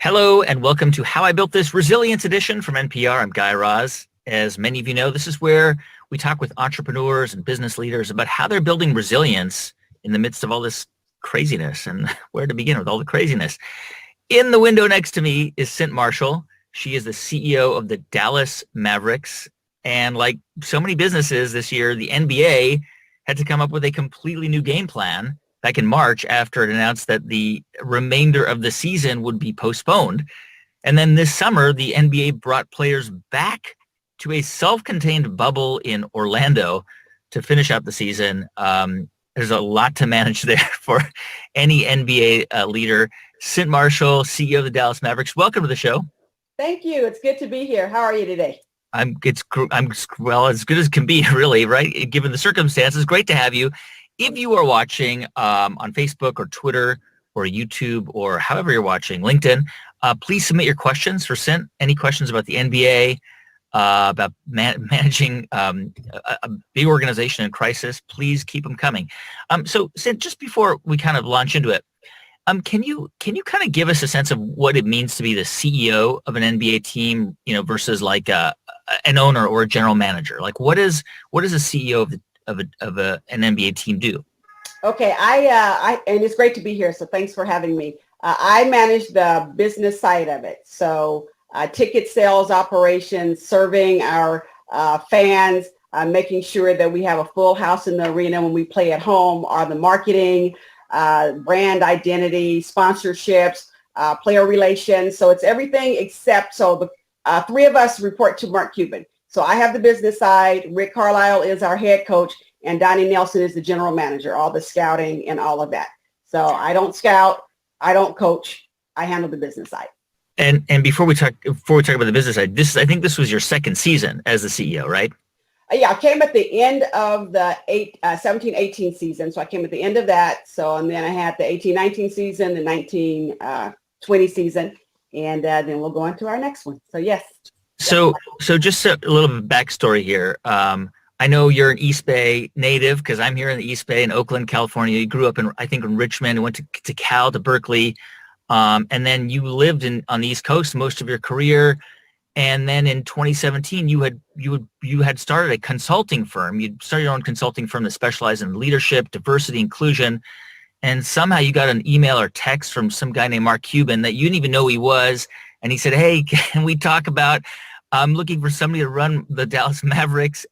Hello and welcome to How I Built This Resilience Edition from NPR. I'm Guy Raz. As many of you know, this is where we talk with entrepreneurs and business leaders about how they're building resilience in the midst of all this craziness and where to begin with all the craziness. In the window next to me is Cynt Marshall. She is the CEO of the Dallas Mavericks. And like so many businesses this year, the NBA had to come up with a completely new game plan back in March after it announced that the remainder of the season would be postponed. And then this summer, the NBA brought players back to a self-contained bubble in Orlando to finish out the season. There's a lot to manage there for any NBA leader. Cynt Marshall, CEO of the Dallas Mavericks, welcome to the show. Thank you. It's good to be here. How are you today? I'm well, as good as can be, really, right? Given the circumstances, great to have you. If you are watching on Facebook or Twitter or YouTube or however you're watching, LinkedIn, please submit your questions for Cynt. Any questions about the NBA, about managing a big organization in crisis, please keep them coming. So Cynt, just before we kind of launch into it, can you kind of give us a sense of what it means to be the CEO of an NBA team, versus like an owner or a general manager? Like what does a CEO of an NBA team do? Okay, and it's great to be here. So thanks for having me. I manage the business side of it. So ticket sales operations, serving our fans, making sure that we have a full house in the arena when we play at home, are the marketing, brand identity, sponsorships, player relations. So it's everything except, so the three of us report to Mark Cuban. So I have the business side, Rick Carlisle is our head coach, and Donnie Nelson is the general manager, all the scouting and all of that. So I don't scout, I don't coach, I handle the business side. And before we talk about the business side, I think this was your second season as the CEO, right? Yeah, I came at the end of the 17-18 season. So I came at the end of that. So, and then I had the 18-19 season, the 19-20 season, and then we'll go into our next one. So yes. So just a little bit of backstory here. I know you're an East Bay native because I'm here in the East Bay in Oakland, California. You grew up in Richmond and went to Cal, to Berkeley. And then you lived on the East Coast most of your career. And then in 2017, you had started a consulting firm. You'd started your own consulting firm that specialized in leadership, diversity, inclusion. And somehow you got an email or text from some guy named Mark Cuban that you didn't even know who he was. And he said, "Hey, can we talk about, I'm looking for somebody to run the Dallas Mavericks."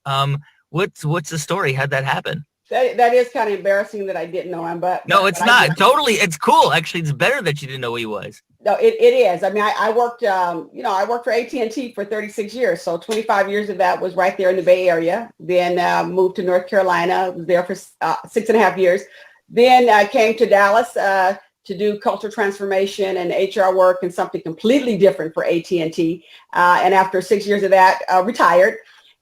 What's the story? How'd that happen? That is kind of embarrassing that I didn't know him, but no, it's not. Totally, it's cool. Actually, it's better that you didn't know who he was. No, it is. I mean, I worked, I worked for AT&T for 36 years. So 25 years of that was right there in the Bay Area. Then moved to North Carolina, was there for 6.5 years. Then I came to Dallas to do culture transformation and HR work and something completely different for AT&T. And after 6 years of that, retired.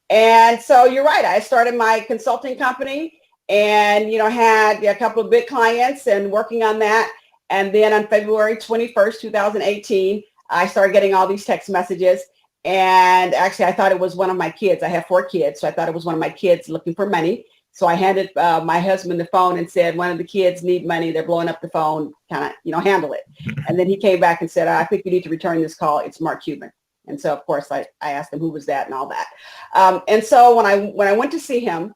And so you're right. I started my consulting company and, had a couple of big clients and working on that. And then on February 21st, 2018, I started getting all these text messages. And actually, I thought it was one of my kids. I have 4 kids. So I thought it was one of my kids looking for money. So I handed my husband the phone and said, one of the kids need money. They're blowing up the phone, kind of, handle it. And then he came back and said, I think you need to return this call. It's Mark Cuban. And so, of course, I asked him who was that and all that. And so when I went to see him,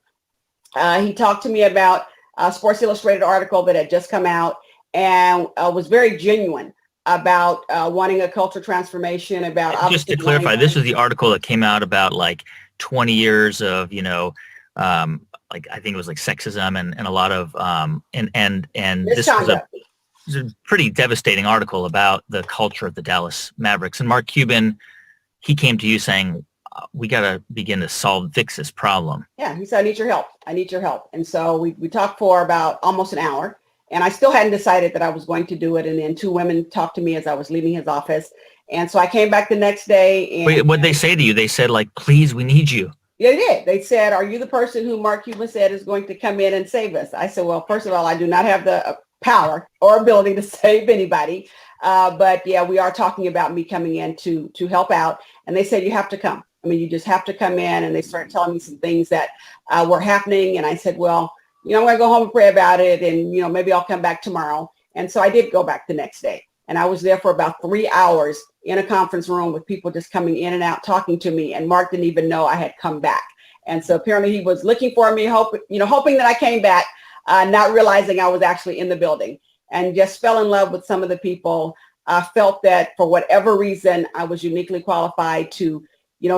he talked to me about a Sports Illustrated article that had just come out and was very genuine about wanting a culture transformation. About just to clarify, this was the article that came out about like 20 years of, like I think it was like sexism and a lot of and this was a pretty devastating article about the culture of the Dallas Mavericks. And Mark Cuban, he came to you saying, we got to begin to fix this problem. Yeah, he said, I need your help. I need your help. And so we talked for about almost an hour. And I still hadn't decided that I was going to do it. And then 2 women talked to me as I was leaving his office. And so I came back the next day. And wait, what'd they say to you? They said, like, please, we need you. Yeah, they did. They said, are you the person who Mark Cuban said is going to come in and save us? I said, well, first of all, I do not have the power or ability to save anybody. But yeah, we are talking about me coming in to help out. And they said, you have to come. I mean, you just have to come in. And they started telling me some things that were happening. And I said, well, I'm going to go home and pray about it. And, maybe I'll come back tomorrow. And so I did go back the next day. And I was there for about 3 hours in a conference room with people just coming in and out, talking to me. And Mark didn't even know I had come back. And so apparently he was looking for me, hoping that I came back, not realizing I was actually in the building, and just fell in love with some of the people. Felt that for whatever reason, I was uniquely qualified to,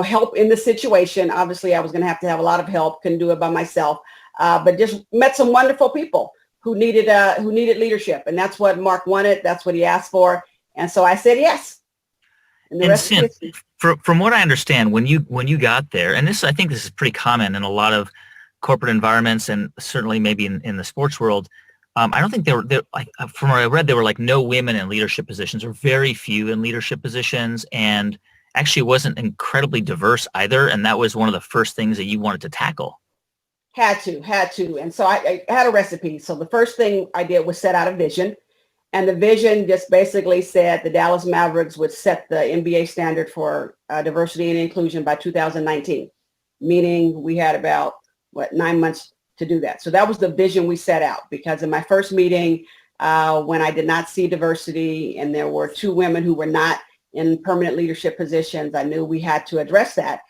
help in the situation. Obviously, I was going to have a lot of help. Couldn't do it by myself, but just met some wonderful people who needed leadership, and that's what Mark wanted. That's what he asked for, and so I said yes. And the rest is history. From what I understand, when you got there, and I think this is pretty common in a lot of corporate environments, and certainly maybe in the sports world. I don't think from what I read, there were like no women in leadership positions, or very few in leadership positions, and actually wasn't incredibly diverse either. And that was one of the first things that you wanted to tackle. Had to. And so I had a recipe. So the first thing I did was set out a vision. And the vision just basically said the Dallas Mavericks would set the NBA standard for diversity and inclusion by 2019, meaning we had about 9 months to do that. So that was the vision we set out, because in my first meeting, when I did not see diversity and there were 2 women who were not in permanent leadership positions, I knew we had to address that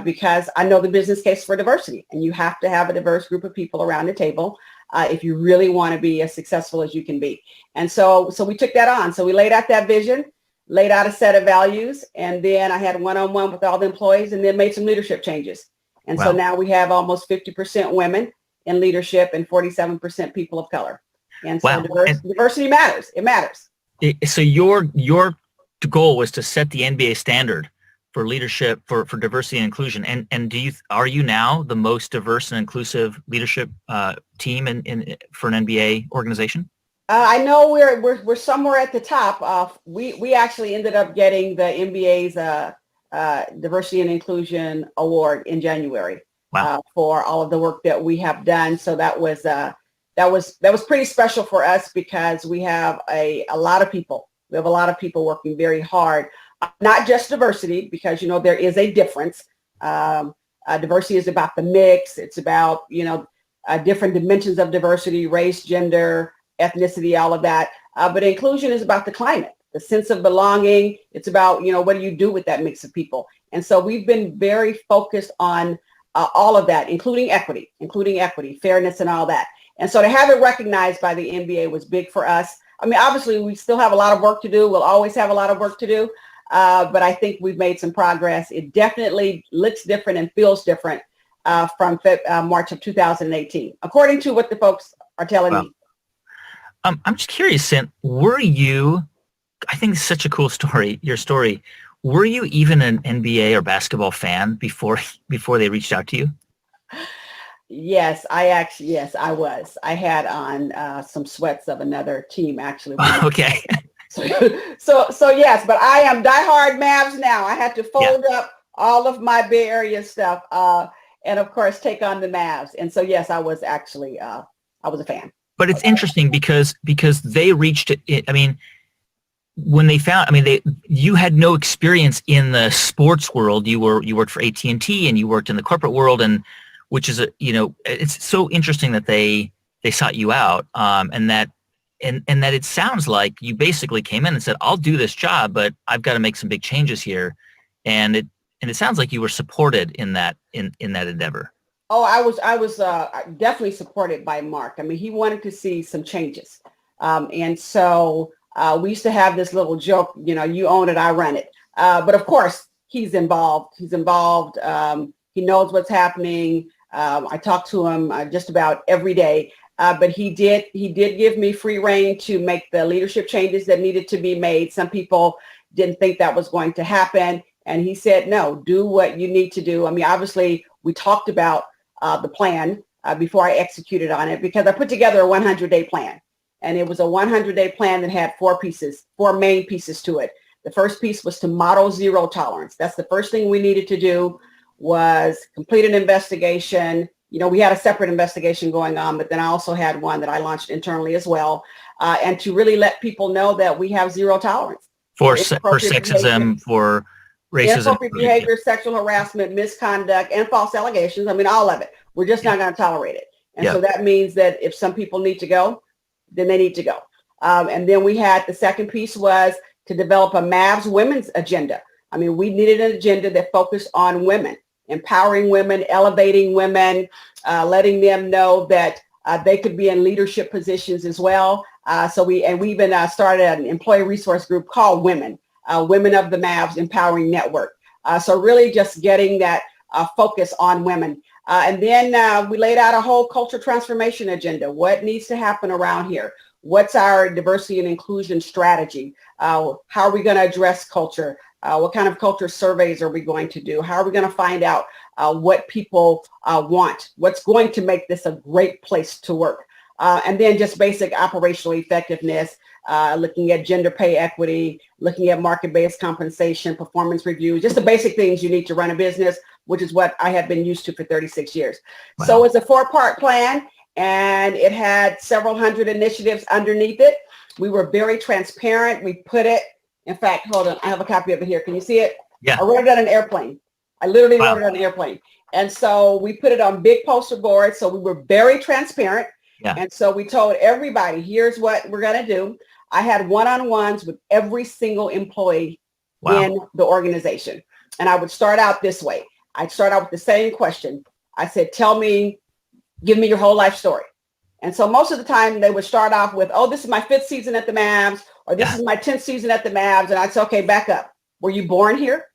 because I know the business case for diversity, and you have to have a diverse group of people around the table if you really want to be as successful as you can be. And so we took that on. So we laid out that vision, laid out a set of values, and then I had one-on-one with all the employees, and then made some leadership changes. And So now we have almost 50% women in leadership and 47% people of color. And so diversity matters. It matters. So your goal was to set the NBA standard for leadership, for diversity and inclusion. And are you now the most diverse and inclusive leadership team for an NBA organization? I know we're somewhere at the top. We actually ended up getting the NBA's Diversity and Inclusion Award in January. Wow. For all of the work that we have done. So that was pretty special for us, because we have a lot of people. We have a lot of people working very hard, not just diversity, because, there is a difference. Diversity is about the mix. It's about, different dimensions of diversity, race, gender, ethnicity, all of that. But inclusion is about the climate, the sense of belonging. It's about, what do you do with that mix of people? And so we've been very focused on all of that, including equity, fairness, and all that. And so to have it recognized by the NBA was big for us. I mean, obviously, we still have a lot of work to do. We'll always have a lot of work to do. But I think we've made some progress. It definitely looks different and feels different from March of 2018, according to what the folks are telling me. I'm just curious, Cynt, I think it's such a cool story, your story. Were you even an NBA or basketball fan before they reached out to you? Yes, I was. I had on some sweats of another team, actually. Okay. So yes, but I am diehard Mavs now. I had to fold up all of my Bay Area stuff, and of course take on the Mavs. And so yes, I was actually I was a fan. But it's interesting because they reached it. I mean, when they found, you had no experience in the sports world. You worked for AT&T, and you worked in the corporate world, and which is it's so interesting that they sought you out, and that it sounds like you basically came in and said, I'll do this job, but I've got to make some big changes here, and it sounds like you were supported in that endeavor. Oh, I was definitely supported by Mark. I mean, he wanted to see some changes, and so. We used to have this little joke, you own it, I run it. But of course, he's involved. He knows what's happening. I talk to him just about every day. But he did give me free rein to make the leadership changes that needed to be made. Some people didn't think that was going to happen. And he said, no, do what you need to do. I mean, obviously, we talked about the plan before I executed on it, because I put together a 100-day plan. And it was a 100-day plan that had 4 main pieces to it. The first piece was to model zero tolerance. That's the first thing we needed to do, was complete an investigation. We had a separate investigation going on, but then I also had one that I launched internally as well. And to really let people know that we have zero tolerance. For sexism, for racism. Inappropriate behavior, sexual harassment, misconduct, and false allegations. I mean, all of it. We're just not going to tolerate it. And so that means that if some people need to go, then they need to go. And then we had the second piece was to develop a Mavs women's agenda. I mean, we needed an agenda that focused on women, empowering women, elevating women, letting them know that they could be in leadership positions as well. So we even started an employee resource group called Women of the Mavs Empowering Network. So really just getting that focus on women. And then we laid out a whole culture transformation agenda. What needs to happen around here? What's our diversity and inclusion strategy? How are we going to address culture? What kind of culture surveys are we going to do? How are we going to find out what people want? What's going to make this a great place to work? And then just basic operational effectiveness, looking at gender pay equity, looking at market-based compensation, performance reviews, just the basic things you need to run a business, which is what I have been used to for 36 years. Wow. So it's a 4-part plan, and it had several hundred initiatives underneath it. We were very transparent. We put it, in fact, hold on, I have a copy of it here. Can you see it? Yeah. I wrote it on an airplane. I literally wrote it on an airplane. And so we put it on big poster boards. So we were very transparent. Yeah. And so we told everybody, here's what we're going to do. I had one-on-ones with every single employee in the organization. And I would start out this way. I'd start out with the same question. I said, give me your whole life story. And so most of the time they would start off with, oh, this is my 5th season at the Mavs, or this is my 10th season at the Mavs. And I'd say, okay, back up. Were you born here?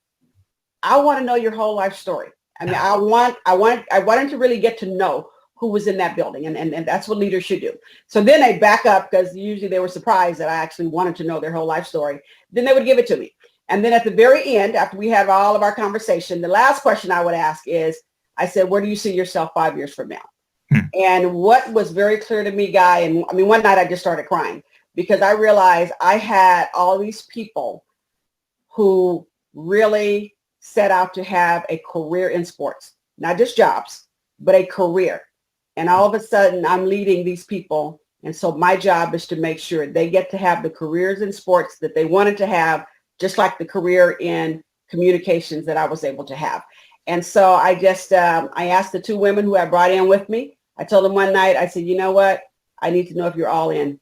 I want to know your whole life story. I mean, I wanted to really get to know who was in that building. And that's what leaders should do. So then they back up, because usually they were surprised that I actually wanted to know their whole life story. Then they would give it to me. And then at the very end, after we had all of our conversation, the last question I would ask is, I said, where do you see yourself 5 years from now? And what was very clear to me, Guy, and I mean, one night I just started crying, because I realized I had all these people who really set out to have a career in sports, not just jobs, but a career. And all of a sudden I'm leading these people. And so my job is to make sure they get to have the careers in sports that they wanted to have, just like the career in communications that I was able to have. And so I just, I asked the 2 women who I brought in with me, I told them one night, I said, you know what? I need to know if you're all in,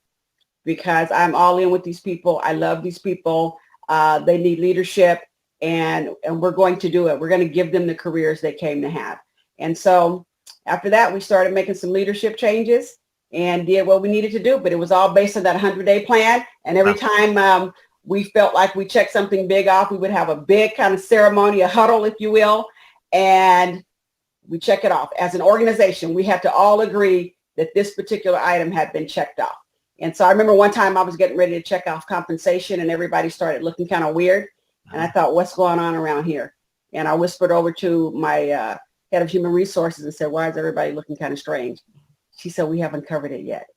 because I'm all in with these people. I love these people. They need leadership, and we're going to do it. We're going to give them the careers they came to have. And so after that, we started making some leadership changes and did what we needed to do. But it was all based on that 100-day plan. And every time we felt like we checked something big off, we would have a big kind of ceremony, a huddle, if you will. And we check it off. As an organization, we had to all agree that this particular item had been checked off. And so I remember one time I was getting ready to check off compensation, and everybody started looking kind of weird. And I thought, what's going on around here? And I whispered over to my head of human resources and said, why is everybody looking kind of strange? She said, we haven't covered it yet.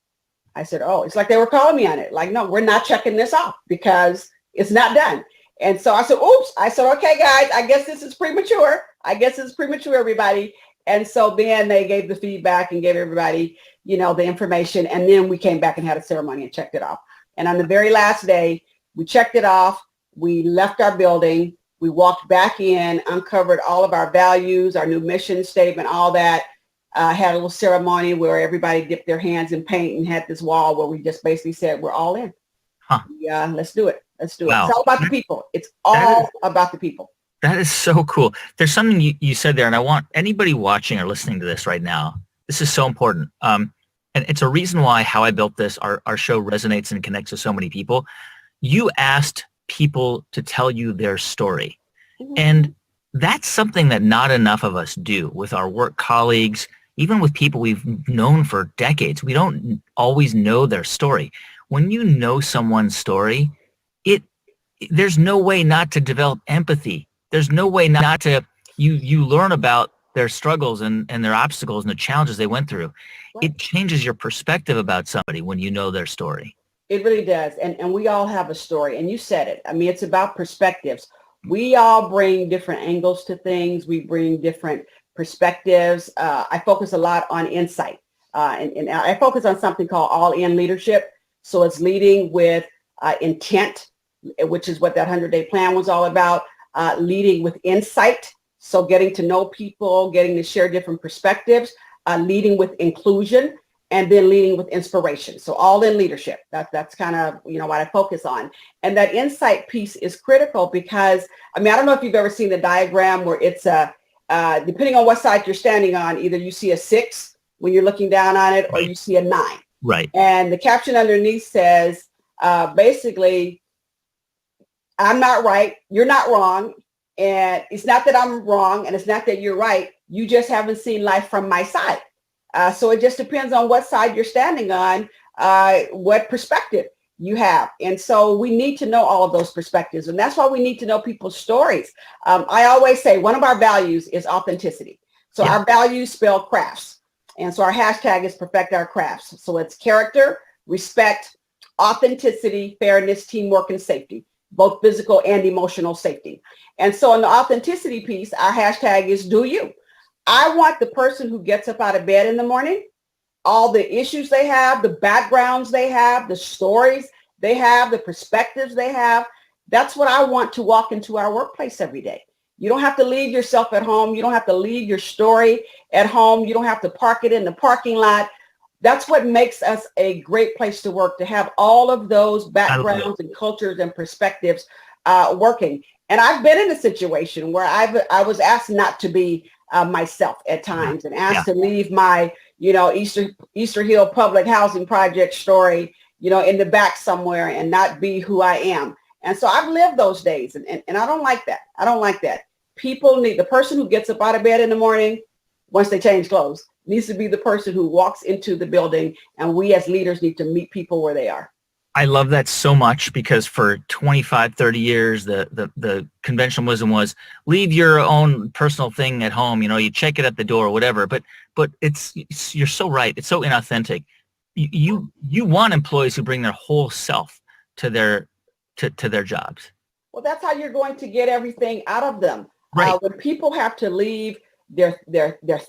I said, oh, it's like they were calling me on it. Like, no, we're not checking this off because it's not done. And so I said, oops. I said, okay, guys, I guess this is premature. Everybody. And so then they gave the feedback and gave everybody, the information. And then we came back and had a ceremony and checked it off. And on the very last day, we checked it off. We left our building. We walked back in, uncovered all of our values, our new mission statement, all that. Had a little ceremony where everybody dipped their hands in paint and had this wall where we just basically said, we're all in. Yeah, let's do it. Wow. It's all about the people. It's all about the people. That is so cool. There's something you said there, and I want anybody watching or listening to this right now. This is so important. And it's a reason why How I Built This, our show resonates and connects with so many people. You asked people to tell you their story. Mm-hmm. And that's something that not enough of us do with our work colleagues, even with people we've known for decades. We don't always know their story. When you know someone's story, there's no way not to develop empathy. There's no way not to, you learn about their struggles and their obstacles and the challenges they went through. Right. It changes your perspective about somebody when you know their story. It really does. And we all have a story. And you said it. I mean, it's about perspectives. We all bring different angles to things. We bring different perspectives. I focus a lot on insight. And I focus on something called all-in leadership. So it's leading with intent, which is what that 100-day plan was all about. Leading with insight. So getting to know people, getting to share different perspectives, leading with inclusion. and then leading with inspiration. So all in leadership. That's kind of, what I focus on. And that insight piece is critical because, I don't know if you've ever seen the diagram where it's depending on what side you're standing on, either you see a 6 when you're looking down on it, or you see a 9. Right. And the caption underneath says, basically, I'm not right, you're not wrong, and it's not that I'm wrong, and it's not that you're right, you just haven't seen life from my side. So it just depends on what side you're standing on, what perspective you have. And so we need to know all of those perspectives. And that's why we need to know people's stories. I always say one of our values is authenticity. So our values spell crafts. And so our hashtag is perfect our crafts. So it's character, respect, authenticity, fairness, teamwork, and safety, both physical and emotional safety. And so in the authenticity piece, our hashtag is do you. I want the person who gets up out of bed in the morning, all the issues they have, the backgrounds they have, the stories they have, the perspectives they have. That's what I want to walk into our workplace every day. You don't have to leave yourself at home. You don't have to leave your story at home. You don't have to park it in the parking lot. That's what makes us a great place to work, to have all of those backgrounds and cultures and perspectives working. And I've been in a situation where I was asked not to be myself at times, and asked to leave my, Easter Hill public housing project story, in the back somewhere, and not be who I am. And so I've lived those days, and I don't like that. I don't like that. People need, the person who gets up out of bed in the morning, once they change clothes, needs to be the person who walks into the building, and we as leaders need to meet people where they are. I love that so much, because for 25, 30 years, the conventional wisdom was leave your own personal thing at home. You check it at the door or whatever. But you're so right. It's so inauthentic. You want employees who bring their whole self to their jobs. Well, that's how you're going to get everything out of them. Right. When people have to leave their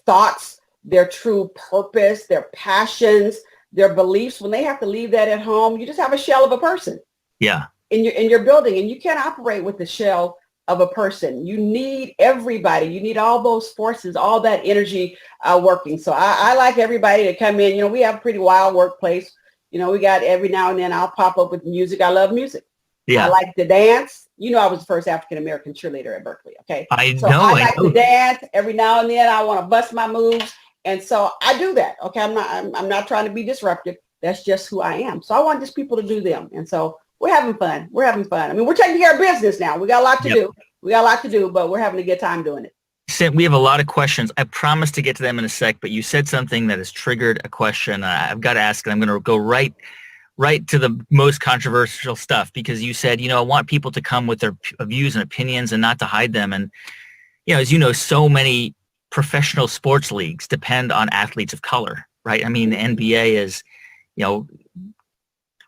thoughts, their true purpose, their passions, their beliefs, when they have to leave that at home, you just have a shell of a person. Yeah. In your building, and you can't operate with the shell of a person. You need everybody. You need all those forces, all that energy working. So I like everybody to come in. We have a pretty wild workplace. We got every now and then I'll pop up with music. I love music. Yeah. I like to dance. I was the first African-American cheerleader at Berkeley. Okay. I like to dance. Every now and then I want to bust my moves. And so I do that. Okay. I'm not trying to be disruptive. That's just who I am. So I want just people to do them. And so we're having fun. We're taking care of business now. We got a lot to do. But we're having a good time doing it. Cynt, we have a lot of questions. I promised to get to them in a sec, but you said something that has trigured a question. I've got to ask, and I'm going to go right to the most controversial stuff, because you said, I want people to come with their views and opinions and not to hide them. And, as you know, so many professional sports leagues depend on athletes of color, right? The NBA is,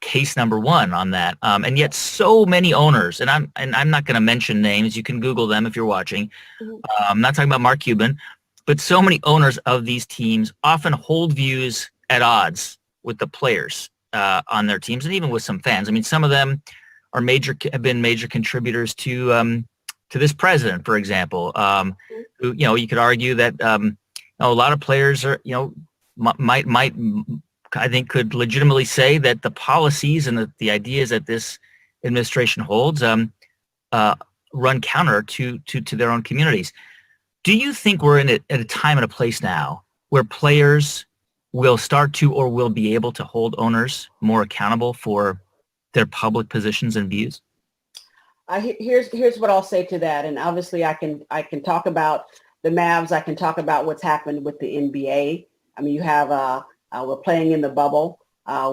case number one on that. And yet so many owners, and I'm not going to mention names. You can Google them if you're watching. I'm not talking about Mark Cuban, but so many owners of these teams often hold views at odds with the players on their teams, and even with some fans. Some of them have been major contributors to this president, for example, who, you could argue that, a lot of players are, might I think could legitimately say that the policies and the ideas that this administration holds run counter to their own communities. Do you think we're at a time and a place now where players will start to, or will be able to, hold owners more accountable for their public positions and views? Here's what I'll say to that. And obviously I can talk about the Mavs. I can talk about what's happened with the NBA. You have we're playing in the bubble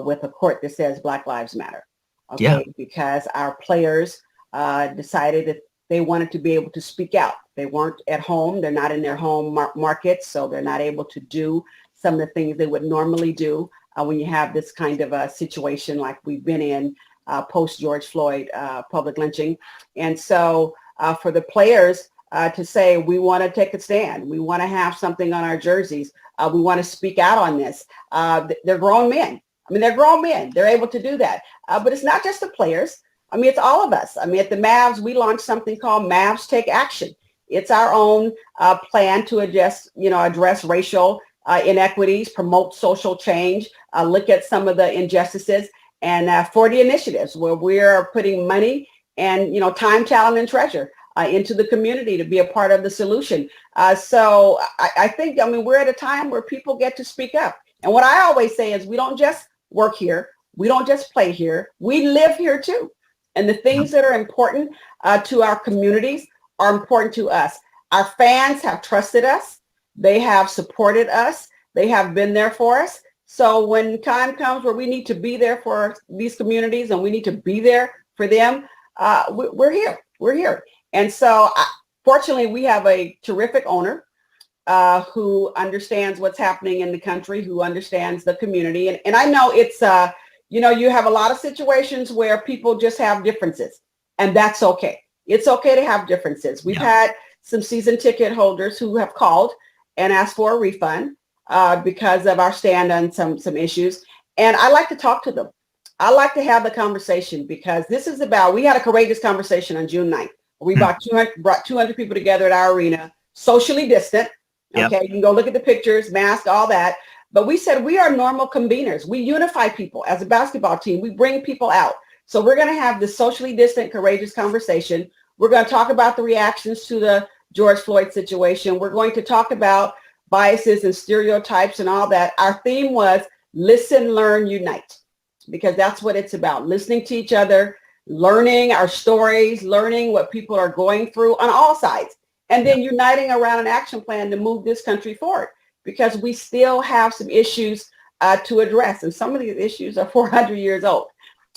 with a court that says Black Lives Matter. Okay. Yeah. Because our players decided that they wanted to be able to speak out. They weren't at home. They're not in their home markets. So they're not able to do some of the things they would normally do when you have this kind of a situation like we've been in post George Floyd public lynching. And so for the players to say, we want to take a stand. We want to have something on our jerseys. We want to speak out on this. They're grown men. They're grown men. They're able to do that. But it's not just the players. It's all of us. At the Mavs, we launched something called Mavs Take Action. It's our own plan to address racial inequities, promote social change, look at some of the injustices, and 40 initiatives where we're putting money and, time, talent, and treasure into the community to be a part of the solution. So I think, we're at a time where people get to speak up. And what I always say is we don't just work here. We don't just play here. We live here too. And the things that are important to our communities are important to us. Our fans have trusted us. They have supported us. They have been there for us. So when time comes where we need to be there for these communities and we need to be there for them, we're here. We're here. And so fortunately, we have a terrific owner who understands what's happening in the country, who understands the community. And I know it's, you have a lot of situations where people just have differences, and that's okay. It's okay to have differences. We've had some season ticket holders who have called and asked for a refund because of our stand on some issues. And I like to talk to them. I like to have the conversation because this is about, we had a courageous conversation on June 9th. We brought 200 people together at our arena, socially distant. Okay, you can go look at the pictures, mask, all that. But we said we are normal conveners. We unify people as a basketball team. We bring people out. So we're going to have this socially distant, courageous conversation. We're going to talk about the reactions to the George Floyd situation. We're going to talk about biases and stereotypes and all that. Our theme was listen, learn, unite, because that's what it's about. Listening to each other, learning our stories, learning what people are going through on all sides, and then uniting around an action plan to move this country forward, because we still have some issues to address. And some of these issues are 400 years old.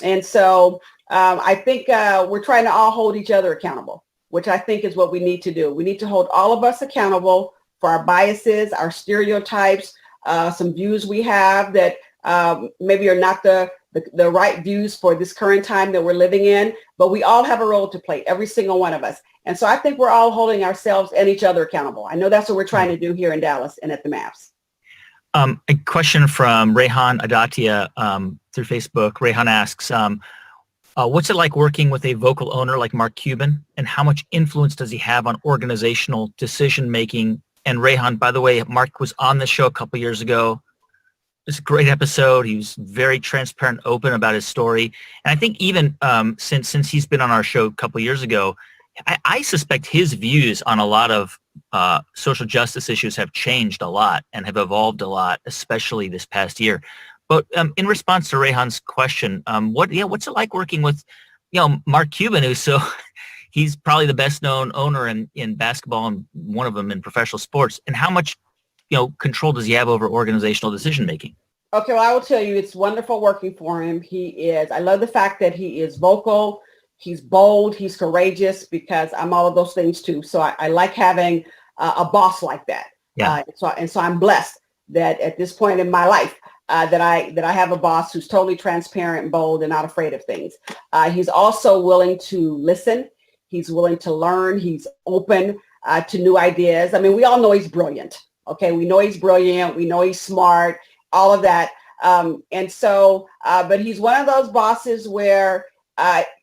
And so I think we're trying to all hold each other accountable, which I think is what we need to do. We need to hold all of us accountable for our biases, our stereotypes, some views we have that maybe are not the right views for this current time that we're living in, but we all have a role to play, every single one of us. And so I think we're all holding ourselves and each other accountable. I know that's what we're trying to do here in Dallas and at the Mavs. A question from Rehan Adatia through Facebook. Rehan asks, what's it like working with a vocal owner like Mark Cuban, and how much influence does he have on organizational decision-making? And Rehan, by the way, Mark was on the show a couple years ago. It's a great episode. He was very transparent, open about his story. And I think even since he's been on our show a couple years ago, I suspect his views on a lot of social justice issues have changed a lot and have evolved a lot, especially this past year. But in response to Rehan's question, what's it like working with, Mark Cuban, who's he's probably the best known owner in basketball and one of them in professional sports, and how much control does he have over organizational decision making? Okay, well, I will tell you, it's wonderful working for him. I love the fact that he is vocal, he's bold, he's courageous, because I'm all of those things too. So I like having a boss like that. Yeah. So I'm blessed that at this point in my life that I have a boss who's totally transparent, bold, and not afraid of things. He's also willing to listen. He's willing to learn. He's open to new ideas. I mean, we all know he's brilliant. Okay, we know he's brilliant. We know he's smart, all of that. But he's one of those bosses where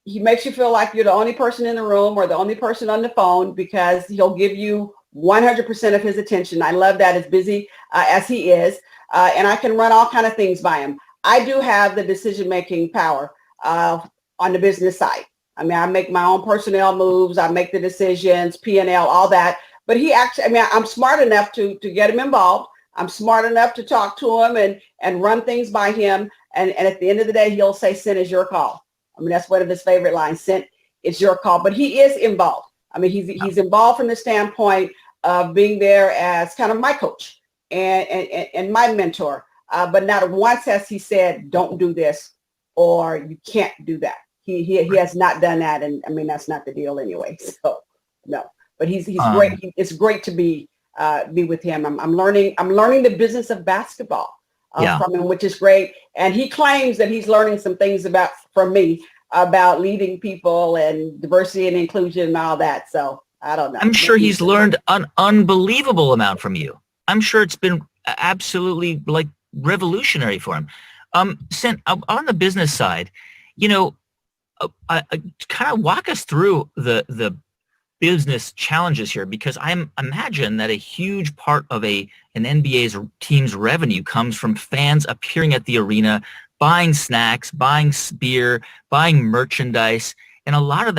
he makes you feel like you're the only person in the room or the only person on the phone, because he'll give you 100% of his attention. I love that, as busy as he is. And I can run all kind of things by him. I do have the decision-making power on the business side. I mean, I make my own personnel moves. I make the decisions, P&L, all that. But I'm smart enough to get him involved. I'm smart enough to talk to him and run things by him. And at the end of the day, he'll say, Cynt, it's your call. I mean, that's one of his favorite lines, Cynt, it's your call. But he is involved. I mean, he's involved from the standpoint of being there as kind of my coach and my mentor. But not once has he said, don't do this or you can't do that. He has not done that. And I mean, that's not the deal anyway. So no. But he's great. It's great to be with him. I'm learning the business of basketball from him, which is great. And he claims that he's learning some things from me about leading people and diversity and inclusion and all that. So I don't know. I'm sure he's learned an unbelievable amount from you. I'm sure it's been absolutely revolutionary for him. Cynt, on the business side, kind of walk us through the business challenges here, because I imagine that a huge part of an NBA's team's revenue comes from fans appearing at the arena, buying snacks, buying beer, buying merchandise, and a lot of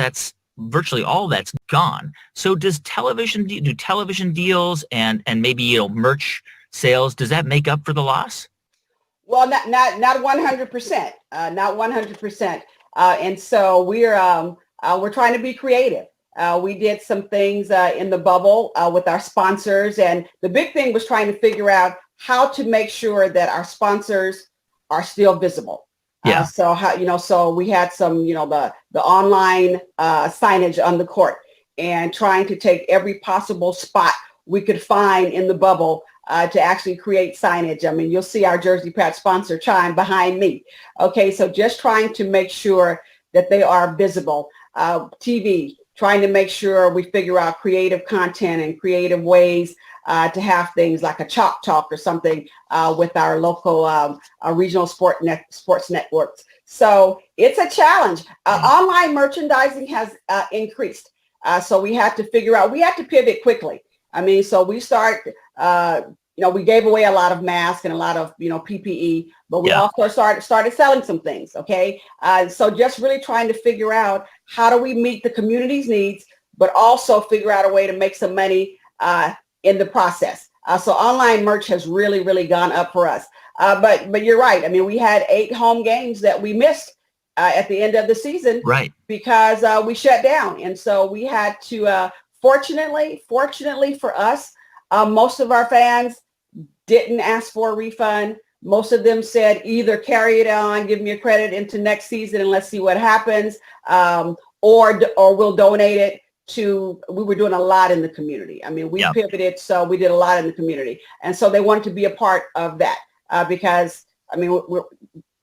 virtually all that's gone. So do television deals and maybe merch sales, does that make up for the loss? Well, not 100%, not 100%. And so we're trying to be creative. We did some things in the bubble with our sponsors, and the big thing was trying to figure out how to make sure that our sponsors are still visible. Yeah. So we had some, the online signage on the court, and trying to take every possible spot we could find in the bubble to actually create signage. I mean, you'll see our Jersey Pat sponsor chime behind me. Okay, so just trying to make sure that they are visible. TV, trying to make sure we figure out creative content and creative ways to have things like a chalk talk or something with our local regional sports networks. So it's a challenge. Online merchandising has increased. So we had to pivot quickly. I mean, so we we gave away a lot of masks and a lot of, PPE, but we also started selling some things. Okay. So just really trying to figure out how do we meet the community's needs, but also figure out a way to make some money in the process. So online merch has really, really gone up for us. But you're right. I mean, we had 8 home games that we missed at the end of the season, right? Because we shut down. And so we had to, fortunately for us, most of our fans didn't ask for a refund. Most of them said either carry it on, give me a credit into next season and let's see what happens, or we'll donate it to, we were doing a lot in the community. I mean, we pivoted, so we did a lot in the community. And so they wanted to be a part of that because, I mean,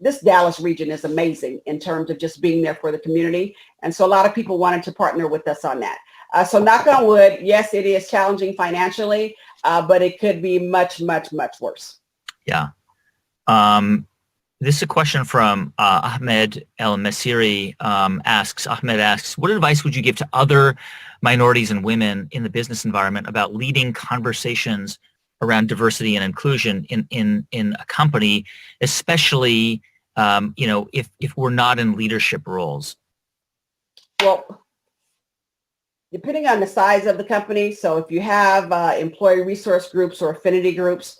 this Dallas region is amazing in terms of just being there for the community. And so a lot of people wanted to partner with us on that. So knock on wood, yes, it is challenging financially, but it could be much, much, much worse. Yeah. This is a question from Ahmed El Masiri. Ahmed asks, what advice would you give to other minorities and women in the business environment about leading conversations around diversity and inclusion in a company, especially, if we're not in leadership roles? Well, depending on the size of the company. So if you have employee resource groups or affinity groups,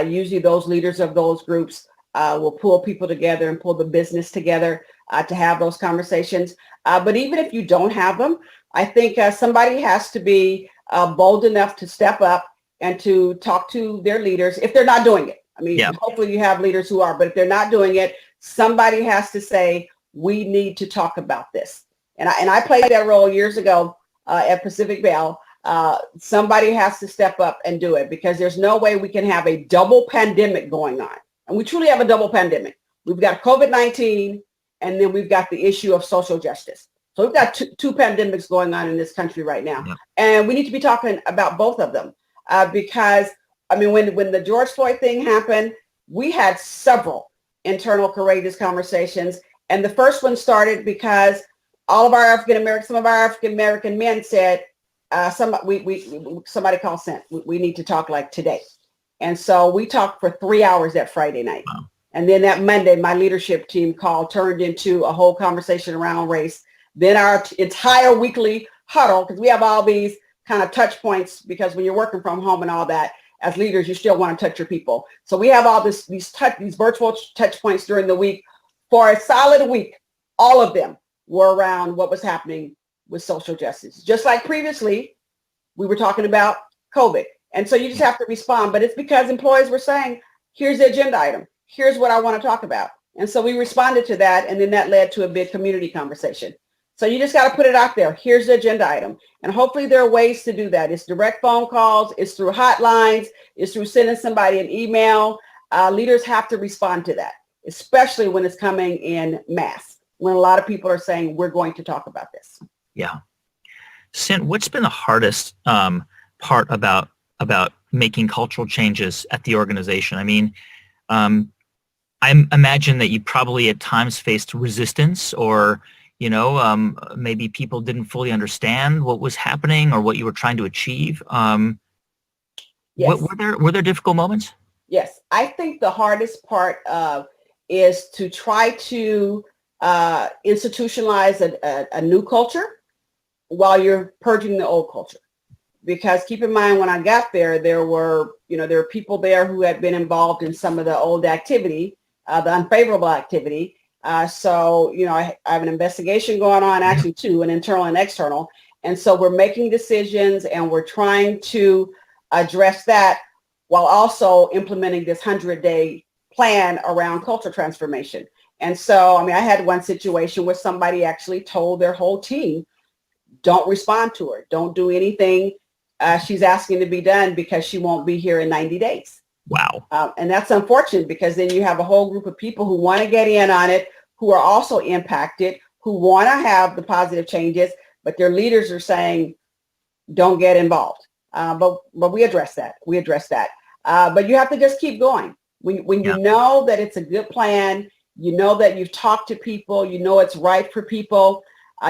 usually those leaders of those groups will pull people together and pull the business together to have those conversations. But even if you don't have them, I think somebody has to be bold enough to step up and to talk to their leaders if they're not doing it. I mean, hopefully you have leaders who are, but if they're not doing it, somebody has to say, we need to talk about this. And I played that role years ago at Pacific Bell. Somebody has to step up and do it, because there's no way we can have a double pandemic going on. And we truly have a double pandemic. We've got COVID-19, and then we've got the issue of social justice. So we've got two pandemics going on in this country right now. Yeah. And we need to be talking about both of them because, I mean, when the George Floyd thing happened, we had several internal courageous conversations. And the first one started because all of our some of our African-American men said, somebody called Cynt, we need to talk like today. And so we talked for 3 hours that Friday night. Wow. And then that Monday, my leadership team call turned into a whole conversation around race. Then our entire weekly huddle, because we have all these kind of touch points, because when you're working from home and all that, as leaders, you still want to touch your people. So we have all these virtual touch points during the week. For a solid week, all of them were around what was happening with social justice. Just like previously, we were talking about COVID. And so you just have to respond. But it's because employees were saying, here's the agenda item. Here's what I want to talk about. And so we responded to that. And then that led to a big community conversation. So you just got to put it out there. Here's the agenda item. And hopefully there are ways to do that. It's direct phone calls. It's through hotlines. It's through sending somebody an email. Leaders have to respond to that, especially when it's coming in mass, when a lot of people are saying, we're going to talk about this. Yeah. Cynt, what's been the hardest part about making cultural changes at the organization? I mean, I imagine that you probably at times faced resistance or, maybe people didn't fully understand what was happening or what you were trying to achieve. Yes. Were there difficult moments? Yes. I think the hardest part is to try to institutionalize a new culture while you're purging the old culture. Because keep in mind, when I got there, there were people there who had been involved in some of the old activity, the unfavorable activity. So I have an investigation going on, actually two, an internal and external. And so we're making decisions and we're trying to address that while also implementing this 100-day plan around culture transformation. And so, I had one situation where somebody actually told their whole team, don't respond to her. Don't do anything she's asking to be done because she won't be here in 90 days. Wow. And that's unfortunate because then you have a whole group of people who want to get in on it, who are also impacted, who want to have the positive changes, but their leaders are saying, don't get involved. But we address that. But you have to just keep going. When you know that it's a good plan, you know that you've talked to people, you know it's right for people,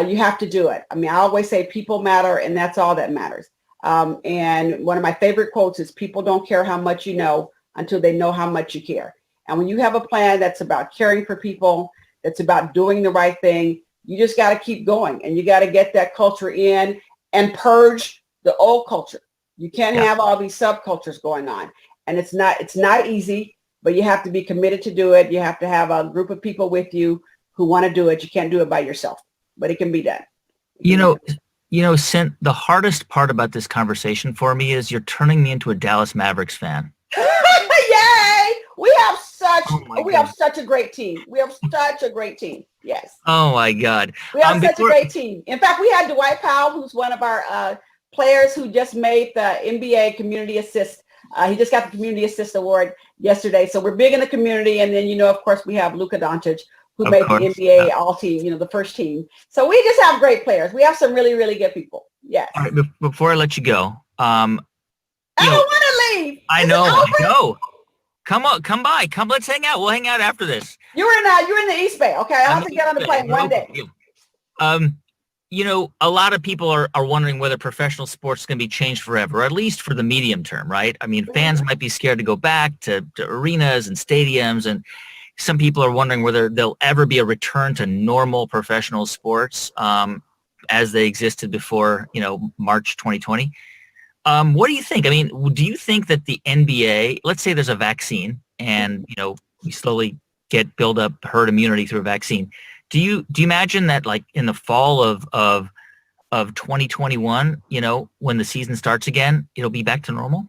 you have to do it. I always say people matter, and that's all that matters. And one of my favorite quotes is, people don't care how much you know until they know how much you care. And when you have a plan that's about caring for people, that's about doing the right thing, you just got to keep going, and you got to get that culture in and purge the old culture. You can't have all these subcultures going on. And it's not easy, but you have to be committed to do it. You have to have a group of people with you who want to do it. You can't do it by yourself, but it can be done. Cynt, the hardest part about this conversation for me is you're turning me into a Dallas Mavericks fan. Yay! We have such a great team. Yes. Oh my God. We have such a great team. In fact, we had Dwight Powell, who's one of our players who just made the NBA Community Assist. He just got the Community Assist Award yesterday. So we're big in the community. And then, of course, we have Luka Doncic, who made the NBA All Team, the first team. So we just have great players. We have some really, really good people. Yes. All right, before I let you go, I don't want to leave. I know. Come on, come by. Come, let's hang out. We'll hang out after this. You're in the East Bay. Okay, I'll have to get on the plane one day. A lot of people are wondering whether professional sports is going to be changed forever, or at least for the medium term, right? Fans might be scared to go back to arenas and stadiums, and some people are wondering whether there'll ever be a return to normal professional sports as they existed before, March 2020. What do you think? Do you think that the NBA, let's say there's a vaccine and, we slowly build up herd immunity through a vaccine. Do you imagine that, like, in the fall of 2021, when the season starts again, it'll be back to normal?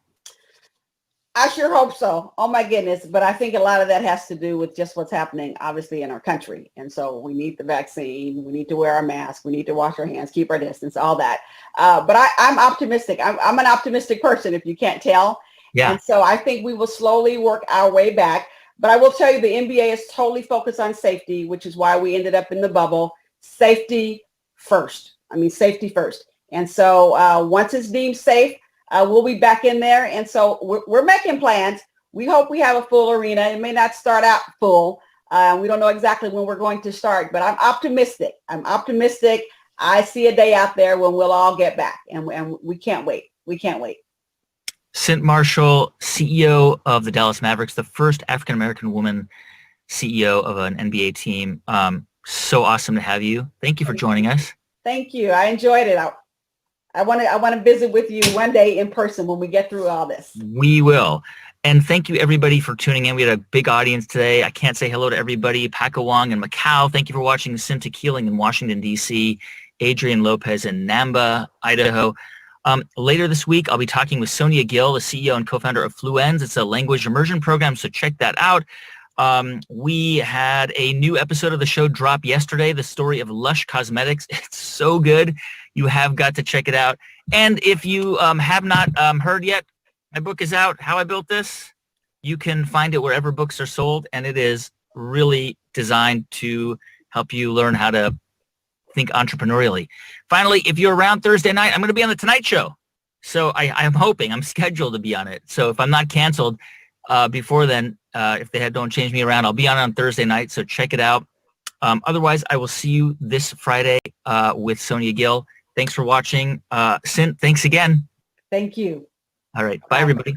I sure hope so. Oh my goodness. But I think a lot of that has to do with just what's happening, obviously, in our country. And so we need the vaccine. We need to wear our mask. We need to wash our hands, keep our distance, all that. But I'm optimistic. I'm an optimistic person, if you can't tell. Yeah. And so I think we will slowly work our way back. But I will tell you, the NBA is totally focused on safety, which is why we ended up in the bubble. Safety first. Safety first. And so once it's deemed safe, we'll be back in there. And so we're making plans. We hope we have a full arena. It may not start out full. We don't know exactly when we're going to start, but I'm optimistic. I see a day out there when we'll all get back, and we can't wait. Cynt Marshall, CEO of the Dallas Mavericks, the first African-American woman CEO of an NBA team. So awesome to have you. Thank you for joining us. Thank you. I enjoyed it. I want to visit with you one day in person when we get through all this. We will. And thank you, everybody, for tuning in. We had a big audience today. I can't say hello to everybody. Paco Wong in Macau. Thank you for watching. Cynthia Keeling in Washington, D.C. Adrian Lopez in Namba, Idaho. Later this week, I'll be talking with Sonia Gill, the CEO and co-founder of Fluenz. It's a language immersion program, so check that out. We had a new episode of the show drop yesterday, the story of Lush Cosmetics. It's so good. You have got to check it out. And if you have not heard yet, my book is out, How I Built This. You can find it wherever books are sold, and it is really designed to help you learn how to think entrepreneurially. Finally, if you're around Thursday night, I'm going to be on The Tonight Show. So I'm hoping, I'm scheduled to be on it. So if I'm not canceled before then, if they don't change me around, I'll be on Thursday night. So check it out. Otherwise, I will see you this Friday with Sonia Gill. Thanks for watching. Cynt, thanks again. Thank you. All right. Bye, everybody.